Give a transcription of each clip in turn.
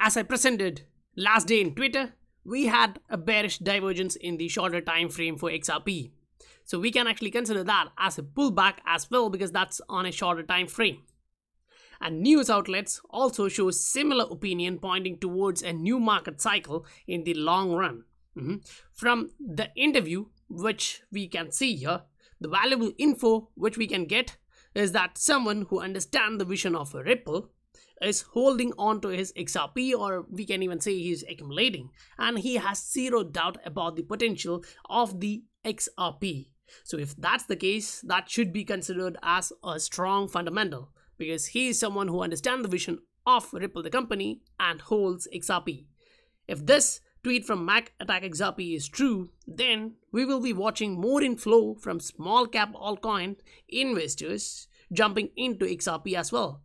As I presented last day in Twitter, we had a bearish divergence in the shorter time frame for XRP. So we can actually consider that as a pullback as well, because that's on a shorter time frame. And news outlets also show similar opinion, pointing towards a new market cycle in the long run. From the interview, which we can see here, the valuable info which we can get is that someone who understands the vision of Ripple is holding on to his XRP, or we can even say he's accumulating, and he has zero doubt about the potential of the XRP. So if that's the case, that should be considered as a strong fundamental, because he is someone who understands the vision of Ripple the company and holds XRP. If this tweet from Mac Attack XRP is true, then we will be watching more inflow from small cap altcoin investors jumping into XRP as well.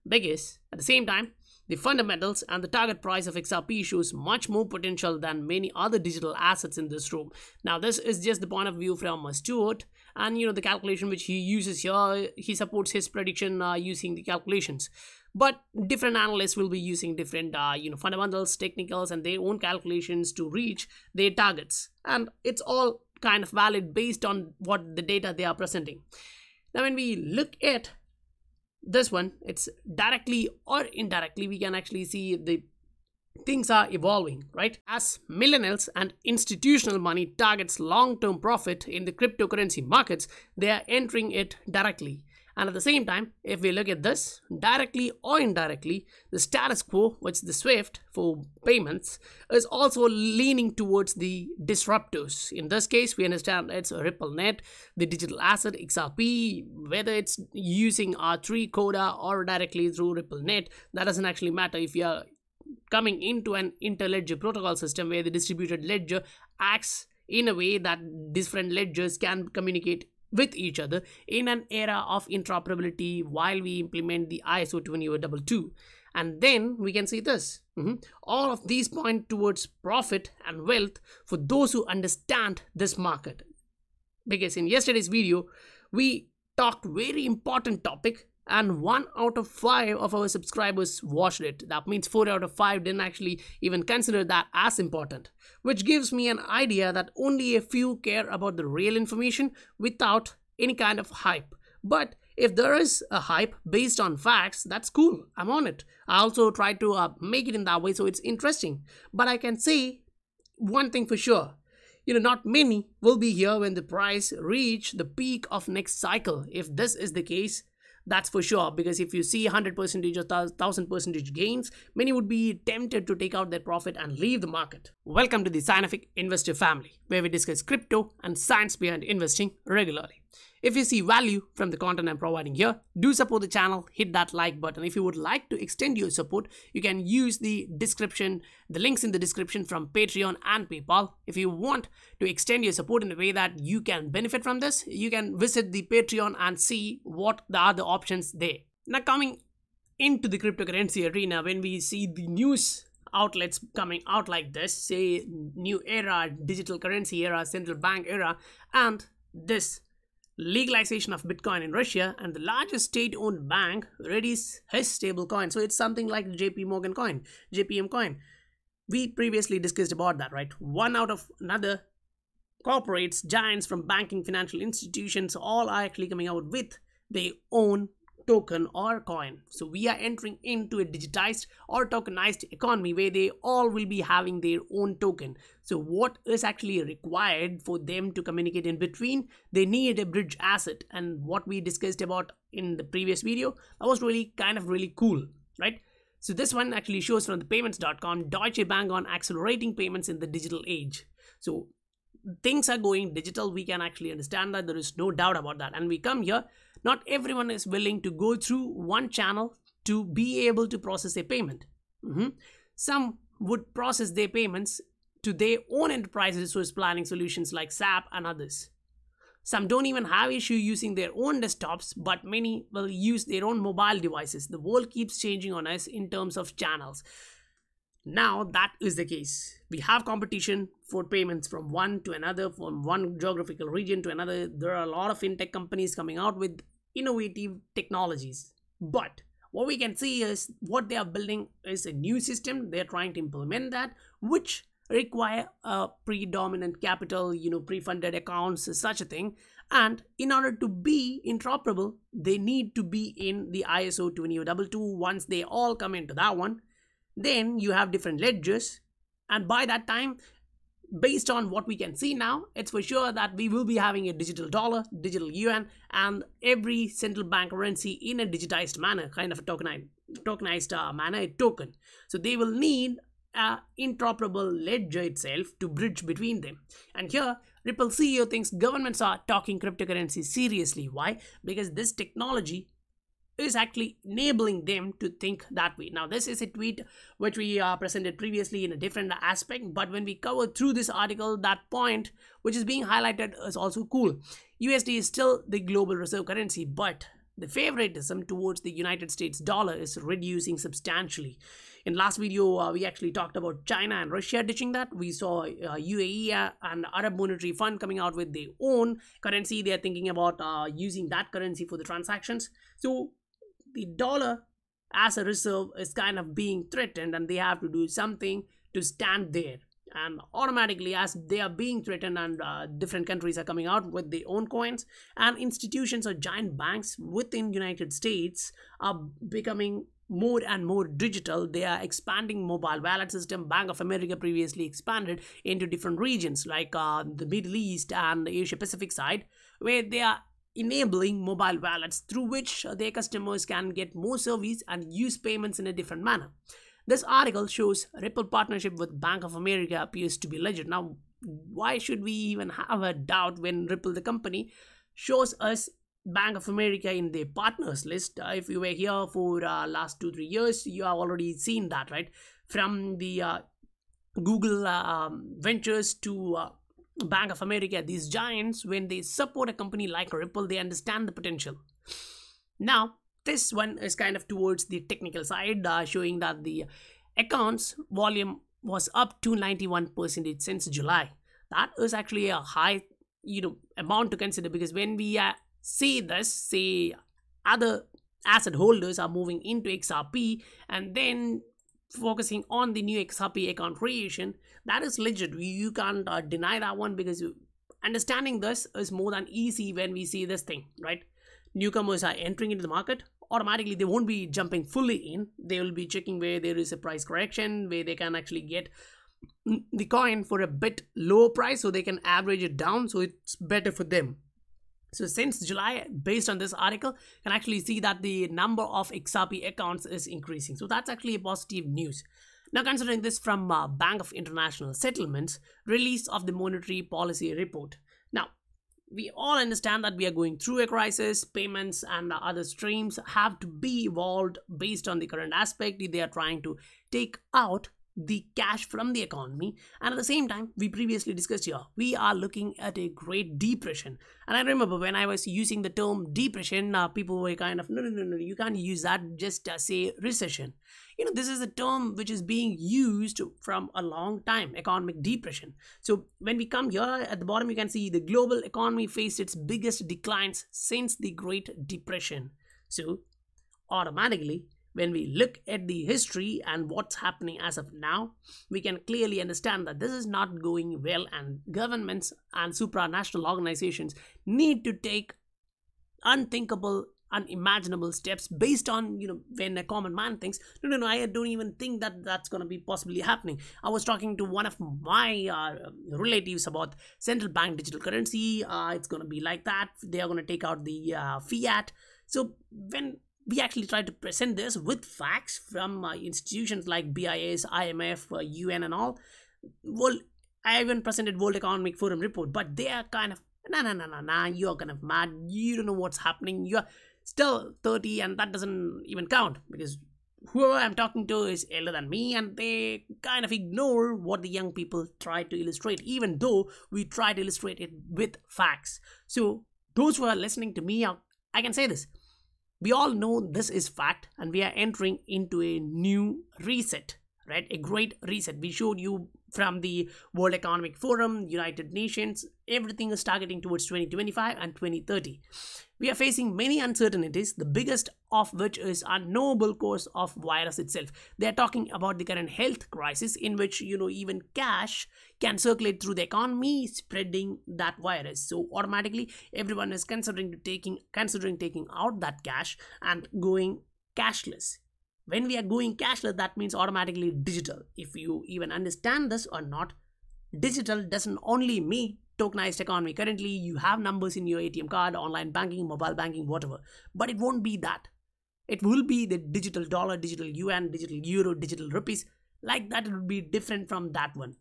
Because at the same time, the fundamentals and the target price of XRP shows much more potential than many other digital assets in this room. Now, this is just the point of view from Stuart, and the calculation which he uses here, he supports his prediction using the calculations. But different analysts will be using different fundamentals, technicals, and their own calculations to reach their targets, and it's all kind of valid based on what the data they are presenting. Now, when we look at this one, it's directly or indirectly we can actually see the things are evolving, right? As millennials and institutional money targets long-term profit in the cryptocurrency markets, they are entering it directly. And at the same time, if we look at this, directly or indirectly, the status quo, which is the SWIFT for payments, is also leaning towards the disruptors. In this case, we understand it's RippleNet, the digital asset XRP, whether it's using R3 Coda or directly through RippleNet, that doesn't actually matter. If you are coming into an interledger protocol system where the distributed ledger acts in a way that different ledgers can communicate with each other in an era of interoperability while we implement the ISO 20022. And then we can see this. All of these point towards profit and wealth for those who understand this market. Because in yesterday's video, we talked very important topic, and 1 out of 5 of our subscribers watched it. That means 4 out of 5 didn't actually even consider that as important, which gives me an idea that only a few care about the real information without any kind of hype. But if there is a hype based on facts, that's cool. I'm on it. I also try to make it in that way so it's interesting. But I can say one thing for sure. Not many will be here when the price reach the peak of next cycle. If this is the case, that's for sure, because if you see 100% or 1000% gains, many would be tempted to take out their profit and leave the market. Welcome to the Scientific Investor family, where we discuss crypto and science behind investing regularly. If you see value from the content I'm providing here, do support the channel, hit that like button. If you would like to extend your support, you can use the links in the description from Patreon and PayPal. If you want to extend your support in a way that you can benefit from this, you can visit the Patreon and see what the other options there. Now, coming into the cryptocurrency arena, when we see the news outlets coming out like this, say new era, digital currency era, central bank era, and this legalization of Bitcoin in Russia, and the largest state-owned bank readies his stablecoin. So it's something like JP Morgan coin, JPM coin. We previously discussed about that, right? One out of another corporates, giants from banking, financial institutions, all are actually coming out with their own token or coin. So we are entering into a digitized or tokenized economy where they all will be having their own token. So what is actually required for them to communicate in between? They need a bridge asset, and what we discussed about in the previous video, that was really cool, right? So this one actually shows from the payments.com, Deutsche Bank on accelerating payments in the digital age. So things are going digital. We can actually understand that. There is no doubt about that. And we come here, not everyone is willing to go through one channel to be able to process a payment. Some would process their payments to their own enterprise resource planning solutions like SAP and others. Some don't even have issue using their own desktops, but many will use their own mobile devices. The world keeps changing on us in terms of channels. Now that is the case. We have competition for payments from one to another, from one geographical region to another. There are a lot of fintech companies coming out with innovative technologies. But what we can see is what they are building is a new system. They're trying to implement that, which require a predominant capital, pre-funded accounts, such a thing. And in order to be interoperable, they need to be in the ISO 20022. Once they all come into that one, then you have different ledgers. And by that time, based on what we can see now, it's for sure that we will be having a digital dollar, digital yuan, and every central bank currency in a digitized manner, kind of a tokenized manner, a token. So they will need an interoperable ledger itself to bridge between them. And here, Ripple CEO thinks governments are talking cryptocurrency seriously. Why? Because this technology is actually enabling them to think that way. Now, this is a tweet which we presented previously in a different aspect, but when we cover through this article, that point which is being highlighted is also cool. USD is still the global reserve currency, but the favoritism towards the United States dollar is reducing substantially. In last video, we actually talked about China and Russia ditching that. We saw UAE and Arab Monetary Fund coming out with their own currency. They are thinking about using that currency for the transactions. So the dollar as a reserve is kind of being threatened, and they have to do something to stand there. And automatically, as they are being threatened and different countries are coming out with their own coins, and institutions or giant banks within United States are becoming more and more digital. They are expanding mobile wallet system. Bank of America previously expanded into different regions like the Middle East and the Asia Pacific side, where they are enabling mobile wallets through which their customers can get more service and use payments in a different manner. This article shows Ripple partnership with Bank of America appears to be legit. Now, why should we even have a doubt when Ripple, the company, shows us Bank of America in their partners list? If you were here for last 2-3 years, you have already seen that, right? From the Google Ventures to Bank of America, these giants, when they support a company like Ripple, they understand the potential. Now, this one is kind of towards the technical side, showing that the accounts volume was up to 91% since July. That is actually a high, amount to consider, because when we see this, say other asset holders are moving into XRP and then focusing on the new XRP account creation, that is legit. You can't deny that one, because understanding this is more than easy when we see this thing, right? Newcomers are entering into the market. Automatically, they won't be jumping fully in. They will be checking where there is a price correction, where they can actually get the coin for a bit lower price, so they can average it down, so it's better for them. So since July, based on this article, you can actually see that the number of XRP accounts is increasing. So that's actually a positive news. Now, considering this from Bank of International Settlements, release of the monetary policy report. Now, we all understand that we are going through a crisis. Payments and other streams have to be evolved based on the current aspect. They are trying to take out the cash from the economy, and at the same time, we previously discussed here, we are looking at a great depression. And I remember when I was using the term depression, people were kind of, no, you can't use that, just say recession. This is a term which is being used from a long time, economic depression. So when we come here at the bottom, you can see the global economy faced its biggest declines since the Great Depression. So automatically, when we look at the history and what's happening as of now, we can clearly understand that this is not going well, and governments and supranational organizations need to take unthinkable, unimaginable steps based on, when a common man thinks, no, I don't even think that that's going to be possibly happening. I was talking to one of my relatives about central bank digital currency. It's going to be like that. They are going to take out the fiat. So when we actually try to present this with facts from institutions like BIS, IMF, UN and all. Well, I even presented World Economic Forum report, but they are kind of, nah, you're kind of mad. You don't know what's happening. You're still 30 and that doesn't even count, because whoever I'm talking to is elder than me, and they kind of ignore what the young people try to illustrate, even though we try to illustrate it with facts. So those who are listening to me, I can say this. We all know this is fact, and we are entering into a new reset, right? A great reset. We showed you from the World Economic Forum, United Nations, everything is targeting towards 2025 and 2030. We are facing many uncertainties, the biggest of which is unknowable course of virus itself. They are talking about the current health crisis in which even cash can circulate through the economy, spreading that virus. So automatically everyone is considering taking out that cash and going cashless. When we are going cashless, that means automatically digital. If you even understand this or not, digital doesn't only mean tokenized economy. Currently, you have numbers in your ATM card, online banking, mobile banking, whatever. But it won't be that. It will be the digital dollar, digital yuan, digital euro, digital rupees. Like that, it would be different from that one.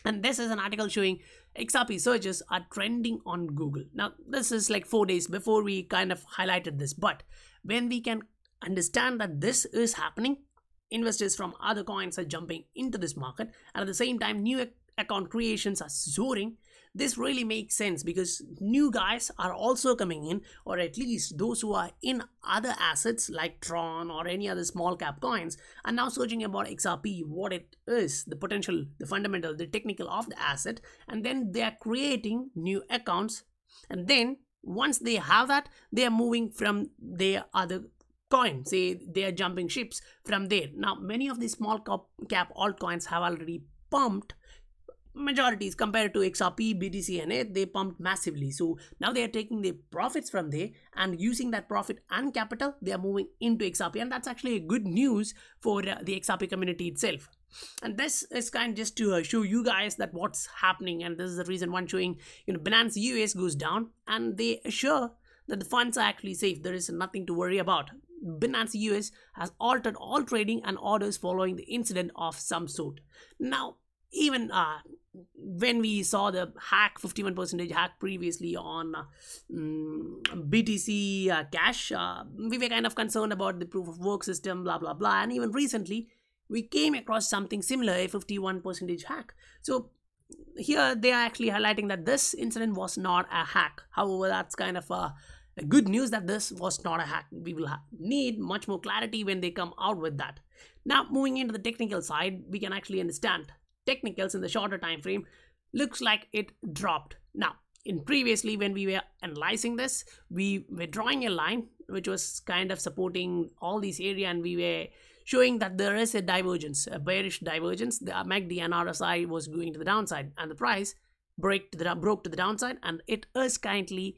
And this is an article showing XRP searches are trending on Google. Now, this is like 4 days before we kind of highlighted this. But when we can understand that this is happening, investors from other coins are jumping into this market, and at the same time new account creations are soaring. This really makes sense because new guys are also coming in, or at least those who are in other assets like Tron or any other small cap coins are now searching about XRP, what it is, the potential, the fundamental, the technical of the asset, and then they are creating new accounts. And then once they have that, they are moving from their other coin, say they are jumping ships from there. Now many of these small cap altcoins have already pumped majorities compared to XRP, BTC and ETH. They pumped massively, so now they are taking the profits from there and using that profit and capital they are moving into XRP, and that's actually a good news for the XRP community itself. And this is kind of just to show you guys that what's happening, and this is the reason one showing Binance US goes down and they assure that the funds are actually safe. There is nothing to worry about. Binance US has altered all trading and orders following the incident of some sort. Now, even when we saw the hack, 51% hack previously on BTC Cash, we were kind of concerned about the proof of work system, blah, blah, blah. And even recently, we came across something similar, a 51% hack. So here they are actually highlighting that this incident was not a hack. However, that's kind of a good news that this was not a hack. We will need much more clarity when they come out with that. Now, moving into the technical side, we can actually understand technicals in the shorter time frame. Looks like it dropped. Now, in previously when we were analyzing this, we were drawing a line which was kind of supporting all these area, and we were showing that there is a divergence, a bearish divergence. The MACD and RSI was going to the downside, and the price broke to the downside, and it is currently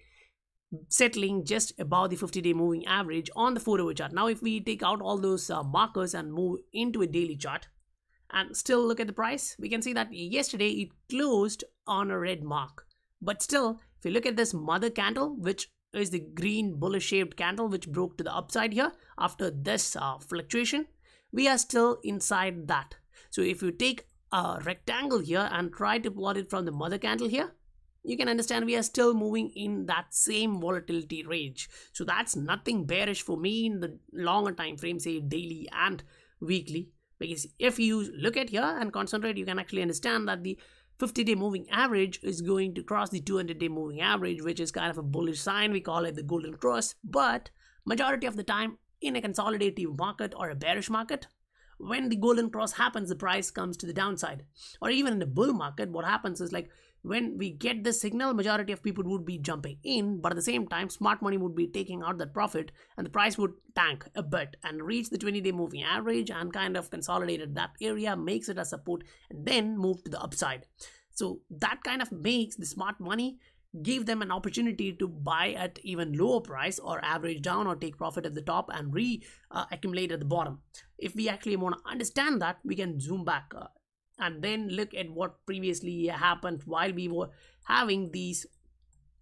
settling just above the 50-day moving average on the 4-hour chart. Now, if we take out all those markers and move into a daily chart and still look at the price, we can see that yesterday it closed on a red mark. But still, if you look at this mother candle, which is the green bullish shaped candle which broke to the upside here after this fluctuation, we are still inside that. So if you take a rectangle here and try to plot it from the mother candle here, you can understand we are still moving in that same volatility range. So that's nothing bearish for me in the longer time frame, say daily and weekly. Because if you look at here and concentrate, you can actually understand that the 50-day moving average is going to cross the 200-day moving average, which is kind of a bullish sign. We call it the golden cross. But majority of the time in a consolidative market or a bearish market, when the golden cross happens, the price comes to the downside. Or even in a bull market, what happens is like when we get this signal, majority of people would be jumping in, but at the same time, smart money would be taking out that profit and the price would tank a bit and reach the 20-day moving average and kind of consolidated that area, makes it a support and then move to the upside. So that kind of makes the smart money give them an opportunity to buy at even lower price or average down or take profit at the top and accumulate at the bottom. If we actually want to understand that, we can zoom back and then look at what previously happened while we were having these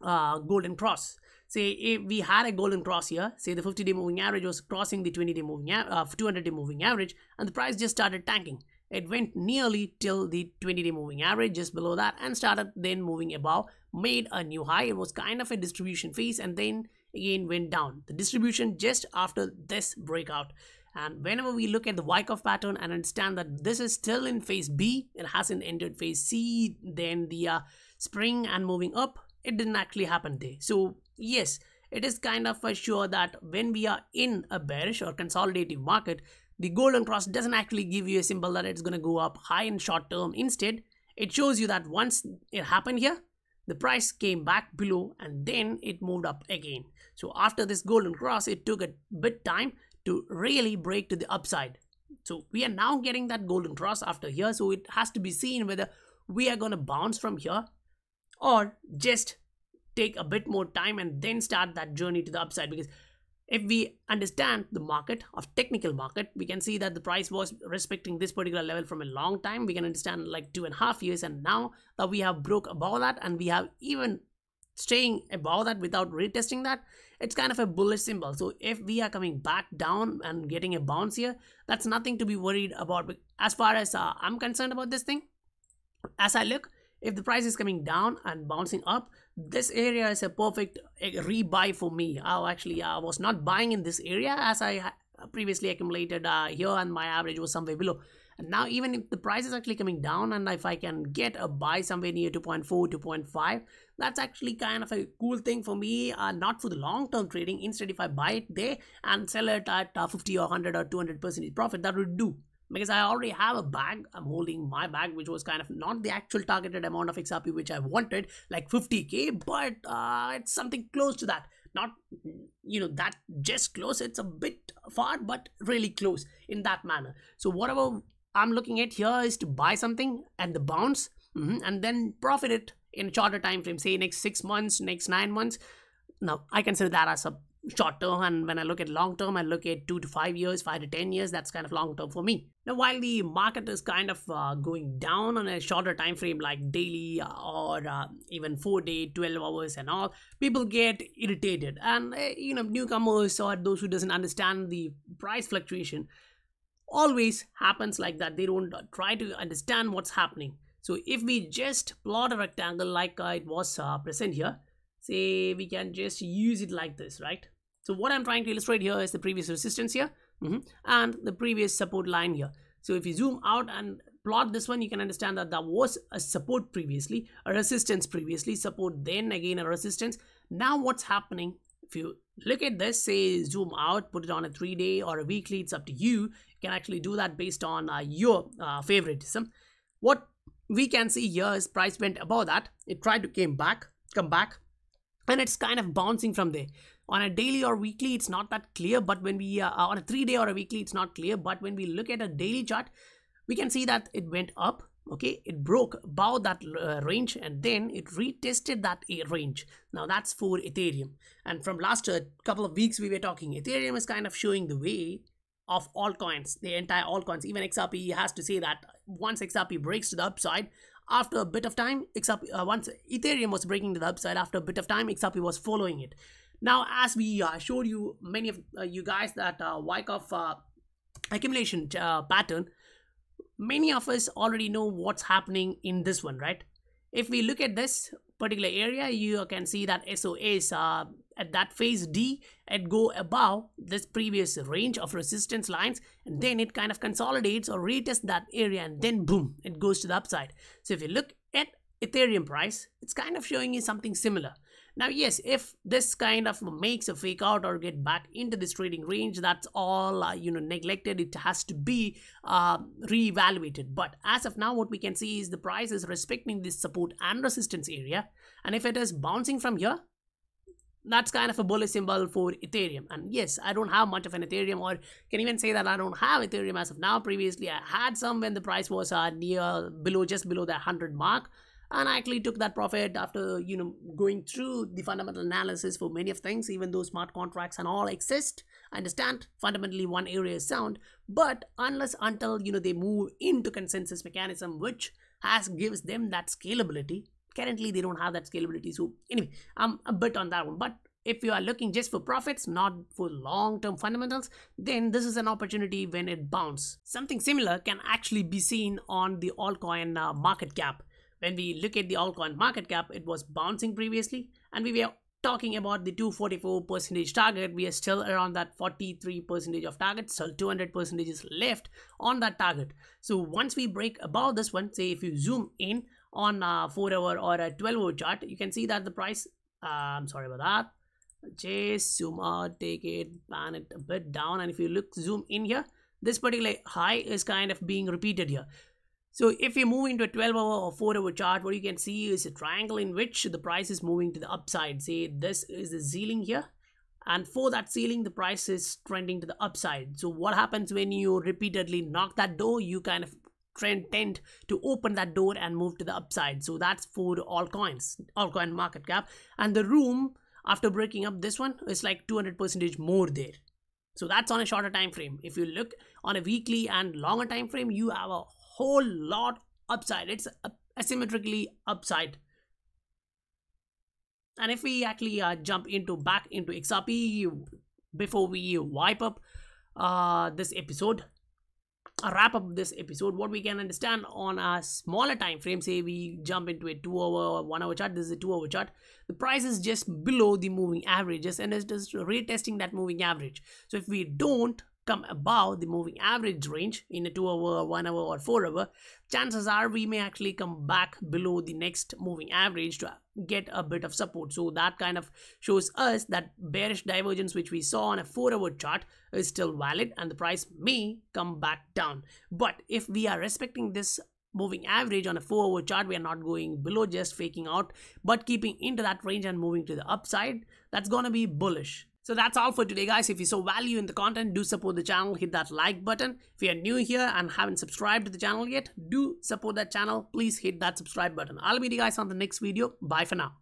golden cross. Say if we had a golden cross here, say the 50-day moving average was crossing the 20-day moving 200-day moving average, and the price just started tanking. It went nearly till the 20-day moving average, just below that, and started then moving above, made a new high. It was kind of a distribution phase and then again went down. The distribution just after this breakout. And whenever we look at the Wyckoff pattern and understand that this is still in phase B, it hasn't entered phase C, then the spring and moving up, it didn't actually happen there. So yes, it is kind of sure that when we are in a bearish or consolidative market, the golden cross doesn't actually give you a symbol that it's going to go up high in short term. Instead, it shows you that once it happened here, the price came back below and then it moved up again. So after this golden cross, it took a bit time to really break to the upside. So we are now getting that golden cross after here. So it has to be seen whether we are going to bounce from here or just take a bit more time and then start that journey to the upside. Because if we understand the market of technical market, we can see that the price was respecting this particular level from a long time. We can understand like 2.5 years, and now that we have broke above that and we have even staying above that without retesting that, it's kind of a bullish symbol. So if we are coming back down and getting a bounce here, that's nothing to be worried about. But as far as I'm concerned about this thing, as I look, if the price is coming down and bouncing up, this area is a perfect rebuy for me. I was not buying in this area as I previously accumulated here, and my average was somewhere below. And now even if the price is actually coming down, and if I can get a buy somewhere near 2.4, 2.5, that's actually kind of a cool thing for me, not for the long-term trading. Instead, if I buy it there and sell it at 50 or 100 or 200% profit, that would do. Because I already have a bag, I'm holding my bag, which was kind of not the actual targeted amount of XRP which I wanted, like 50k, but it's something close to that. Not, that just close, it's a bit far, but really close in that manner. So whatever I'm looking at here is to buy something and the bounce, and then profit it in a shorter time frame, say next 6 months, next 9 months. Now, I consider that as a short term, and when I look at long term, I look at 2 to 5 years, 5 to 10 years. That's kind of long term for me. Now, while the market is kind of going down on a shorter time frame like daily or even 4-day, 12 hours and all, people get irritated, and newcomers or those who doesn't understand the price fluctuation always happens like that. They don't try to understand what's happening. So if we just plot a rectangle like it was present here, say we can just use it like this, right? So what I'm trying to illustrate here is the previous resistance here, and the previous support line here. So if you zoom out and plot this one, you can understand that there was a support previously, a resistance previously, support, then again a resistance. Now what's happening, if you look at this, say zoom out, put it on a 3-day or a weekly, it's up to you. You can actually do that based on your favoritism. What we can see here is price went above that, it tried to come back, and it's kind of bouncing from there. On a daily or weekly, it's not that clear, but when we on a 3-day or a weekly, it's not clear. But when we look at a daily chart, we can see that it went up. Okay, it broke above that range, and then it retested that range. Now that's for Ethereum, and from last couple of weeks we were talking, Ethereum is kind of showing the way of altcoins, the entire altcoins. Even XRP has to say that once XRP breaks to the upside, after a bit of time, once Ethereum was breaking to the upside, after a bit of time, XRP was following it. Now, as we showed you, many of you guys, that Wyckoff accumulation pattern, many of us already know what's happening in this one, right? If we look at this particular area, you can see that SOS at that phase D, it go above this previous range of resistance lines, and then it kind of consolidates or retests that area, and then boom, it goes to the upside. So if you look at Ethereum price, it's kind of showing you something similar. Now, yes, if this kind of makes a fake out or get back into this trading range, that's all neglected. It has to be reevaluated. But as of now, what we can see is the price is respecting this support and resistance area, and if it is bouncing from here, that's kind of a bullish symbol for Ethereum. And yes, I don't have much of an Ethereum, or can even say that I don't have Ethereum as of now. Previously, I had some when the price was just below the 100 mark. And I actually took that profit after, going through the fundamental analysis for many of things. Even though smart contracts and all exist, I understand fundamentally one area is sound. But unless until, they move into consensus mechanism, which gives them that scalability, currently they don't have that scalability. So anyway, I'm a bit on that one. But if you are looking just for profits, not for long-term fundamentals, then this is an opportunity when it bounces. Something similar can actually be seen on the altcoin market cap. When we look at the altcoin market cap, it was bouncing previously, and we were talking about the 244% target. We are still around that 43% of target, so 200% is left on that target. So once we break above this one, say if you zoom in on a 4-hour or a 12-hour chart, you can see that the price, I'm sorry about that, just zoom out, take it, pan it a bit down, and if you zoom in here, this particular high is kind of being repeated here. So if you move into a 12-hour or 4-hour chart, what you can see is a triangle in which the price is moving to the upside. Say this is the ceiling here, and for that ceiling the price is trending to the upside. So what happens when you repeatedly knock that door? You kind of tend to open that door and move to the upside. So that's for altcoin market cap, and the room after breaking up this one is like 200% more there. So that's on a shorter time frame. If you look on a weekly and longer time frame, you have a whole lot upside. It's asymmetrically upside. And if we actually jump back into XRP before we wipe up this episode, wrap up this episode, what we can understand on a smaller time frame, say we jump into a 2-hour or 1-hour chart. This is a 2-hour chart. The price is just below the moving averages and is just retesting that moving average. So if we don't come above the moving average range in a 2-hour, 1-hour or 4-hour, chances are we may actually come back below the next moving average to get a bit of support. So that kind of shows us that bearish divergence which we saw on a 4-hour chart is still valid, and the price may come back down. But if we are respecting this moving average on a 4-hour chart, we are not going below, just faking out, but keeping into that range and moving to the upside, that's gonna be bullish. So that's all for today, guys. If you saw value in the content, do support the channel, hit that like button. If you are new here and haven't subscribed to the channel yet, do support that channel. Please hit that subscribe button. I'll meet you guys on the next video. Bye for now.